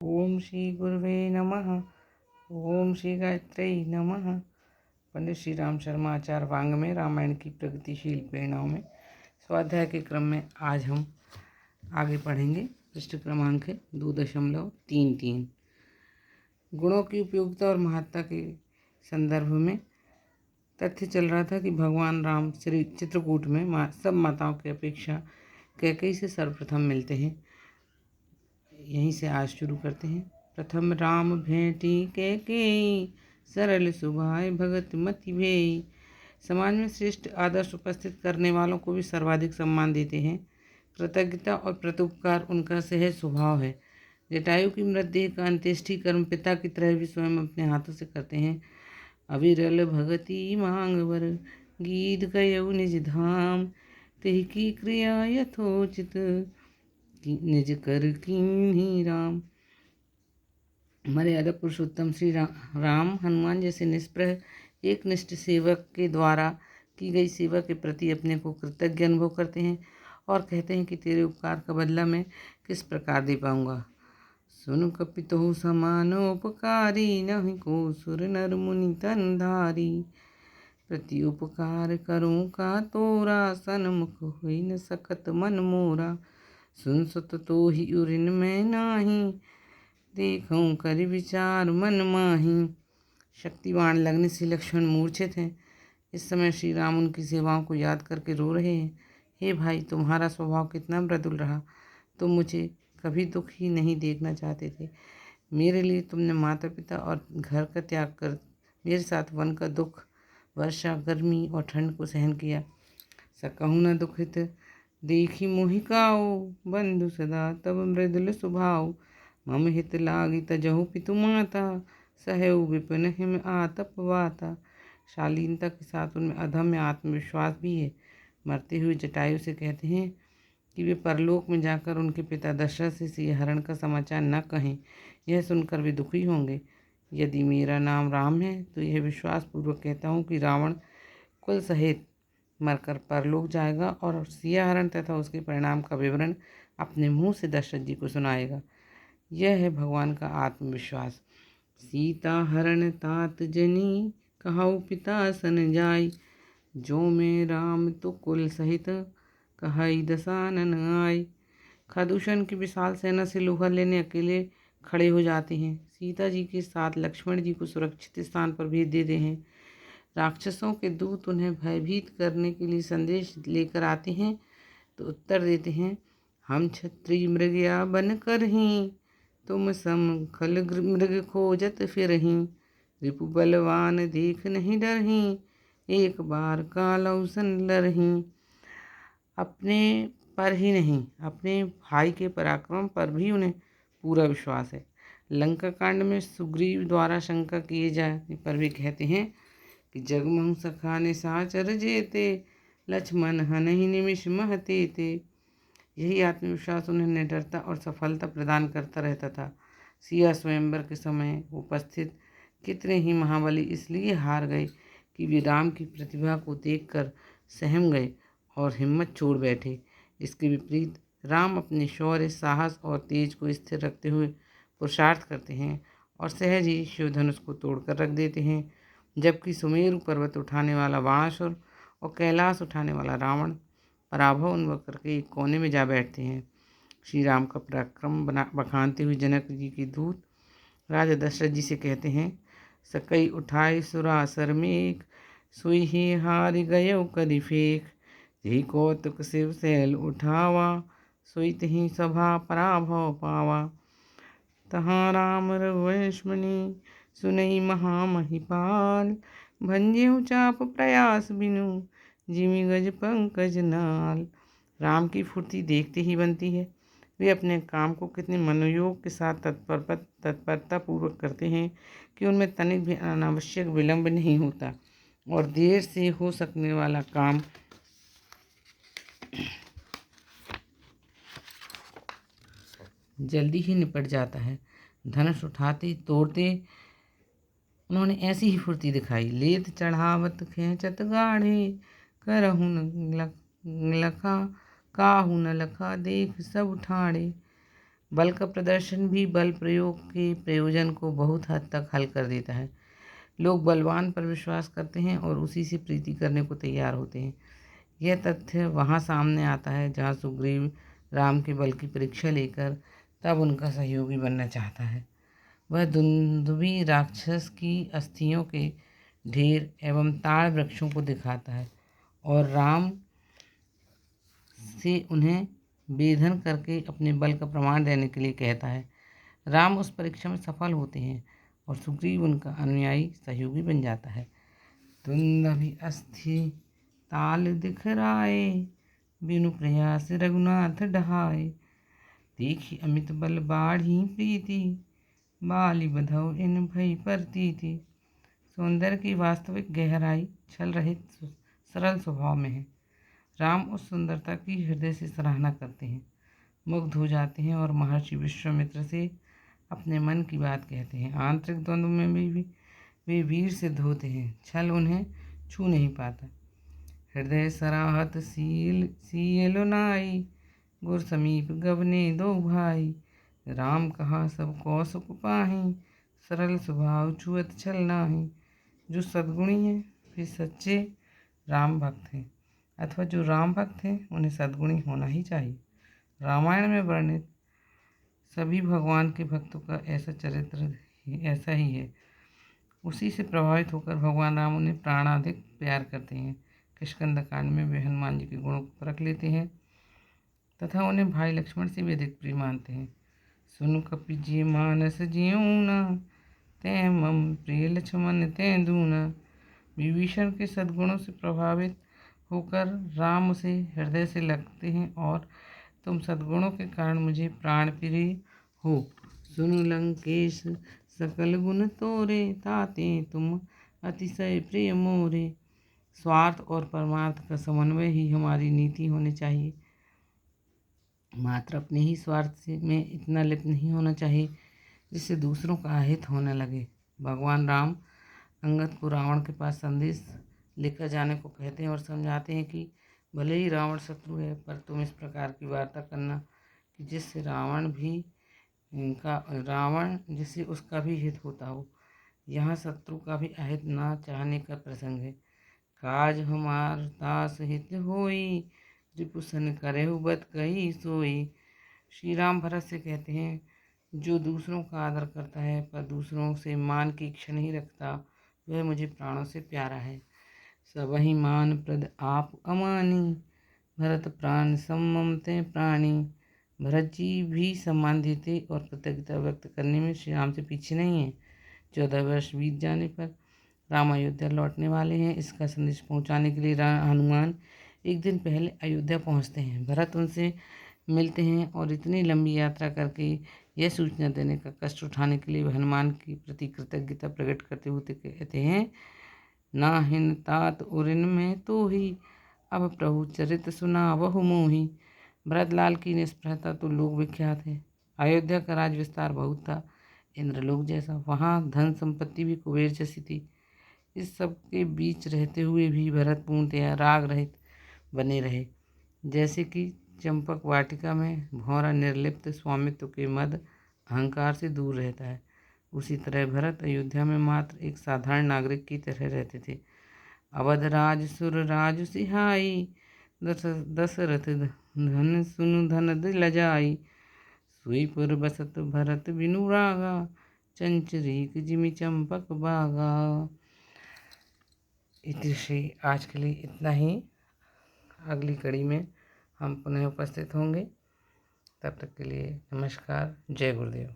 ओम श्री गुरुवे नमः। ओम श्री गायत्री नमः। पंडित श्री राम शर्मा आचार्य वाङ्मय रामायण की प्रगतिशील प्रेरणाओं में स्वाध्याय के क्रम में आज हम आगे पढ़ेंगे। पृष्ठ क्रमांक है 2.33। गुणों की उपयोगिता और महत्ता के संदर्भ में तथ्य चल रहा था कि भगवान राम श्री चित्रकूट में सब माताओं की अपेक्षा कैकेयी से सर्वप्रथम मिलते हैं। यहीं से आज शुरू करते हैं। प्रथम राम भेंटी कैकेयी, सरल सुभाय भगत मति भेई। समाज में श्रेष्ठ आदर्श उपस्थित करने वालों को भी सर्वाधिक सम्मान देते हैं। कृतज्ञता और प्रत्युपकार उनका सहज स्वभाव है। जटायु की मृतदेह का अंत्येष्टि कर्म पिता की तरह भी स्वयं अपने हाथों से करते हैं। अविरल भगति मांग वर, गीत गयउ निज धाम। तेहि की क्रिया यथोचित, निज कर कीन्ही राम। मर्यादा पुरुषोत्तम श्री राम हनुमान जैसे निष्प्रह एकनिष्ठ सेवक के द्वारा की गई सेवा के प्रति अपने को कृतज्ञ अनुभव करते हैं और कहते हैं कि तेरे उपकार का बदला मैं किस प्रकार दे पाऊंगा। सुन कपितो समानोपकारी, नहीं को सुर नर मुनि तन धारी। प्रति उपकार करूं का तोरा, सन्मुख हुई न सकत मन मोरा। सुन सुत तो ही उरिन में नाही, देखूं कर विचार मन माही। शक्तिवान लगने से लक्ष्मण मूर्छित हैं। इस समय श्री राम उनकी सेवाओं को याद करके रो रहे हैं। हे भाई, तुम्हारा स्वभाव कितना मृदुल रहा। तुम मुझे कभी दुख ही नहीं देखना चाहते थे। मेरे लिए तुमने माता पिता और घर का त्याग कर मेरे साथ वन का दुख, वर्षा, गर्मी और ठंड को सहन किया। सकहु न दुखित देखी मोहिकाओ, बंधु सदा तब मृदुल स्वभाव। मम हित लागी तजहु पितु माता, सहउ विपिन हिम आतप वाता। शालीनता के साथ उनमें अदम्य आत्मविश्वास भी है। मरते हुए जटायु से कहते हैं कि वे परलोक में जाकर उनके पिता दशरथ से सिंहरण का समाचार न कहें। यह सुनकर वे दुखी होंगे। यदि मेरा नाम राम है तो यह विश्वास पूर्वक कहता हूँ कि रावण कुल सहित मरकर परलोक जाएगा और सिंहरण तथा उसके परिणाम का विवरण अपने मुंह से दशरथ जी को सुनाएगा। यह है भगवान का आत्मविश्वास। सीता हरण तात जनी, कहु पिता सन जाई। जो में राम तो कुल सहित, कहई दसानन आई। खदूषण की विशाल सेना से लोहा लेने अकेले खड़े हो जाते हैं। सीता जी के साथ लक्ष्मण जी को सुरक्षित स्थान पर भेज देते हैं। राक्षसों के दूत उन्हें भयभीत करने के लिए संदेश लेकर आते हैं तो उत्तर देते हैं, हम क्षत्रिय मृगया बन कर ही, तुम सम खल मृग खोजत फिरहीं। रिपु बलवान देख नहीं डरहीं, एक बार कालौ सन लरहीं। अपने पर ही नहीं, अपने भाई के पराक्रम पर भी उन्हें पूरा विश्वास है। लंका कांड में सुग्रीव द्वारा शंका किए जाने पर भी कहते हैं कि जगमोहन सखा ने साचर जेते, लक्ष्मण हनहि निमिष महते ते। यही आत्मविश्वास उन्हें निडरता और सफलता प्रदान करता रहता था। सिया स्वयंवर के समय उपस्थित कितने ही महाबली इसलिए हार गए कि वे राम की प्रतिभा को देखकर सहम गए और हिम्मत छोड़ बैठे। इसके विपरीत राम अपने शौर्य, साहस और तेज को स्थिर रखते हुए पुरुषार्थ करते हैं और सहज ही शिवधनुष को तोड़कर रख देते हैं। जबकि सुमेरु पर्वत उठाने वाला बाणासुर और कैलाश उठाने वाला रावण पराभव अनुभव करके एक कोने में जा बैठते हैं। श्री राम का पराक्रम बखानते हुए जनक जी के दूत राजा दशरथ जी से कहते हैं, सकई उठाई सुरासर मेघ, सुई ही हारि गयो करि फेख। यही कौतुक शिव सैल उठावा, सोई तही सभा पराभव पावा। तहाँ राम रघुवंश मुनि, सुनई महामहिपाल। भंजेहु चाप प्रयास बिनु, जिमि गज पंकज नाल। राम की फुर्ती देखते ही बनती है। वे अपने काम को कितने मनोयोग के साथ तत्परता पूर्वक करते हैं कि उनमें तनिक भी अनावश्यक विलंब नहीं होता और देर से हो सकने वाला काम जल्दी ही निपट जाता है। धनुष उठाते तोड़ते उन्होंने ऐसी ही फुर्ती दिखाई। लेत चढ़ावत खेचत गाढ़े, करहु न लखा काहू न लखा देख सब ठाड़े। बल का प्रदर्शन भी बल प्रयोग के प्रयोजन को बहुत हद तक हल कर देता है। लोग बलवान पर विश्वास करते हैं और उसी से प्रीति करने को तैयार होते हैं। यह तथ्य वहाँ सामने आता है जहाँ सुग्रीव राम के बल की परीक्षा लेकर तब उनका सहयोगी बनना चाहता है। वह दुंदुभी राक्षस की अस्थियों के ढेर एवं ताड़ वृक्षों को दिखाता है और राम से उन्हें बेधन करके अपने बल का प्रमाण देने के लिए कहता है। राम उस परीक्षा में सफल होते हैं और सुग्रीव उनका अनुयायी सहयोगी बन जाता है। दुंदुभि अस्थि ताल दिखराए, बिनु प्रयास रघुनाथ ढहाए। देखी अमित बल बाढ़ी प्रीति, बाली बधौ इन भई प्रतीति। सौंदर्य की वास्तविक गहराई छल रहित सरल स्वभाव में है। राम उस सुंदरता की हृदय से सराहना करते हैं, मुग्ध हो जाते हैं और महर्षि विश्वामित्र से अपने मन की बात कहते हैं। आंतरिक द्वंद्व में भी वे वीर सिद्ध होते हैं, छल उन्हें छू नहीं पाता। हृदय सराहत सील नाई, गुर समीप गवने दो भाई। राम कहा सब कौसुक पाही, सरल स्वभाव छुअत छल नाही। जो सद्गुणी हैं वे सच्चे राम भक्त हैं, अथवा जो राम भक्त हैं उन्हें सद्गुणी होना ही चाहिए। रामायण में वर्णित सभी भगवान के भक्तों का ऐसा चरित्र ऐसा ही है। उसी से प्रभावित होकर भगवान राम उन्हें प्राणाधिक प्यार करते हैं। किष्किंधा कांड में वे हनुमान जी के गुणों को परख लेते हैं तथा उन्हें भाई लक्ष्मण से भी अधिक प्रिय मानते हैं। सुनु कपि जी मानस जीऊना, तै मम प्रिय लक्ष्मण तै दूना। विभीषण के सद्गुणों से प्रभावित होकर राम उसे हृदय से लगते हैं और तुम सद्गुणों के कारण मुझे प्राण प्रिय हो। सुनु लंकेश सकल गुण तोरे, ताते तुम अतिशय प्रिय मोरे। स्वार्थ और परमार्थ का समन्वय ही हमारी नीति होनी चाहिए। मात्र अपने ही स्वार्थ में इतना लिप्त नहीं होना चाहिए जिससे दूसरों का अहित होने लगे। भगवान राम अंगद को रावण के पास संदेश लेकर जाने को कहते हैं और समझाते हैं कि भले ही रावण शत्रु है, पर तुम इस प्रकार की वार्ता करना कि जिससे जिससे उसका भी हित होता हो। यहाँ शत्रु का भी अहित ना चाहने का प्रसंग है। काज हमार दास हित होई, रिपुसन करहु बत कही सोई। श्री राम भरत से कहते हैं, जो दूसरों का आदर करता है पर दूसरों से मान की इच्छा नहीं रखता, वह मुझे प्राणों से प्यारा है। सबहि मान प्रद आप अमानी, भरत प्राण सम्मते प्राणी। भरत जी भी सम्मान देते और कृतज्ञता व्यक्त करने में श्री राम से पीछे नहीं है। 14 वर्ष बीत जाने पर राम अयोध्या लौटने वाले हैं। इसका संदेश पहुंचाने के लिए हनुमान एक दिन पहले अयोध्या पहुंचते हैं। भरत उनसे मिलते हैं और इतनी लंबी यात्रा करके यह सूचना देने का कष्ट उठाने के लिए हनुमान के प्रति कृतज्ञता प्रकट करते हुए कहते हैं, ना हिन तात उरिन में तो ही, अब प्रभु चरित सुना वहु मोही। भरतलाल की निष्प्रहता तो लोक विख्यात है। अयोध्या का राज विस्तार बहुत था, इंद्रलोक जैसा। वहाँ धन संपत्ति भी कुबेर जैसी थी। इस सब के बीच रहते हुए भी भरत पूर्णतया राग रहित बने रहे। जैसे कि चंपक वाटिका में भौरा निर्लिप्त स्वामित्व के मद अहंकार से दूर रहता है, उसी तरह भरत अयोध्या में मात्र एक साधारण नागरिक की तरह रहते थे। अवध राज सुर राज सिहाई, दशरथ धन सुनु धन लजाई। सुईपुर बसत भरत बिनु रागा, चंचरीक जिमि चंपक बागा। इति श्री आज के लिए इतना ही। अगली कड़ी में हम पुनः उपस्थित होंगे। तब तक के लिए नमस्कार। जय गुरुदेव।